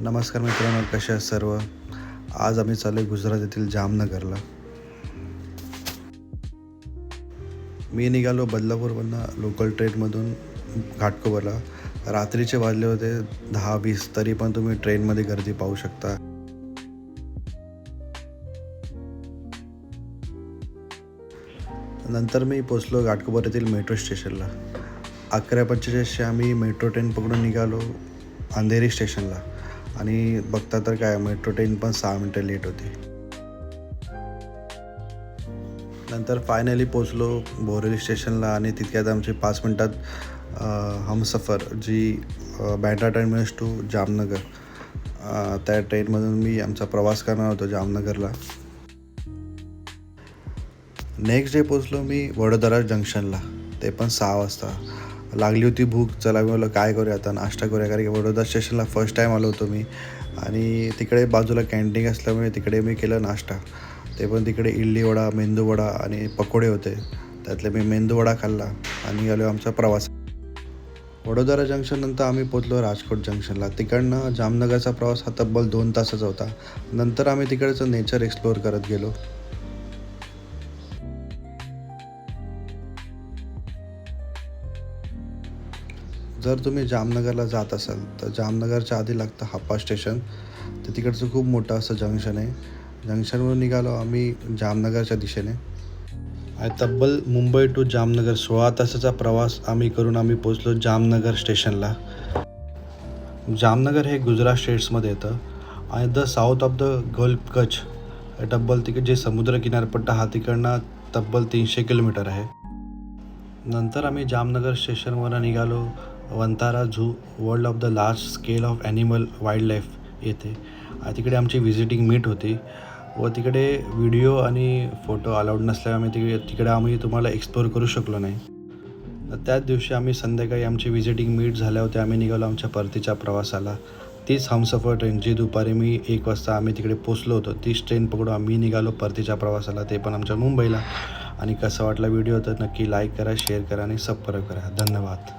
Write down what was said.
नमस्कार मित्रांनो, कसे आहेत सर्व. आज आम्ही चालू आहे गुजरात येथील जामनगरला. मी निघालो बदलापूरमधून लोकल ट्रेनमधून घाटकोपरला. रात्रीचे वाजले होते 10-20, तरी पण तुम्ही ट्रेनमध्ये गर्दी पाहू शकता. नंतर मी पोचलो घाटकोपर येथील मेट्रो स्टेशनला. 11:45 आम्ही मेट्रो ट्रेन पकडून निघालो अंधेरी स्टेशनला. आणि बघता तर काय, मेट्रो ट्रेन पण 6 मिनटं लेट होती. नंतर फायनली पोचलो बोरेली स्टेशनला आणि तितक्यात आमची 5 मिनटात हमसफर जी बँड्रा टर्मिनस टू जामनगर, त्या ट्रेनमधून मी आमचा प्रवास करणार होतो जामनगरला. नेक्स्ट डे पोचलो मी वडोदरा जंक्शनला, ते पण 6 वाजता. लागली होती भूक. चला मी बोललो काय करूया आता, नाश्ता करूया, कारण की वडोदरा स्टेशनला फर्स्ट टाईम आलो होतो मी. आणि तिकडे बाजूला कॅन्टीन असल्यामुळे तिकडे मी केलं नाश्ता. ते पण तिकडे इडली वडा, मेंदूवडा आणि पकोडे होते. त्यातले मी मेंदूवडा खाल्ला आणि गेलो आमचा प्रवास. वडोदरा जंक्शननंतर आम्ही पोचलो राजकोट जंक्शनला. तिकडनं जामनगरचा प्रवास हा तब्बल 2 तासाचा होता. नंतर आम्ही तिकडचं नेचर एक्सप्लोअर करत गेलो. जर तुम्ही जामनगरला जात असाल तर जामनगरच्या आधी लागतं हापा स्टेशन. तर तिकडचं खूप मोठं असं जंक्शन आहे. जंक्शनवरून निघालो आम्ही जामनगरच्या दिशेने. आणि तब्बल मुंबई टू जामनगर 16 तासाचा प्रवास आम्ही पोचलो जामनगर स्टेशनला. जामनगर हे गुजरात स्टेट्समध्ये येतं आणि the south of the gulf Kutch तब्बल तिकडे जे समुद्र किनारपट्टा हा तिकडनं तब्बल 300 किलोमीटर आहे. नंतर आम्ही जामनगर स्टेशनवरून निघालो Vantara zoo, world of the large scale of animal wild life येथे. तिकडे आमची व्हिजिटिंग मीट होती व तिकडे व्हिडिओ आणि फोटो अलाउड नसल्यामुळे तिकडे आम्ही तुम्हाला एक्सप्लोअर करू शकलो नाही. त्याच दिवशी आम्ही संध्याकाळी आमची व्हिजिटिंग मीट झाल्या होत्या. आम्ही निघालो आमच्या परतीच्या प्रवासाला. तीच हमसफर ट्रेन जी दुपारी 1 वाजता आम्ही तिकडे पोचलो होतो, तीच ट्रेन पकडून आम्ही निघालो परतीच्या प्रवासाला, ते पण आमच्या मुंबईला. आणि कसं वाटला व्हिडिओ तर नक्की लाईक करा, शेअर करा आणि सबस्क्राईब करा. धन्यवाद.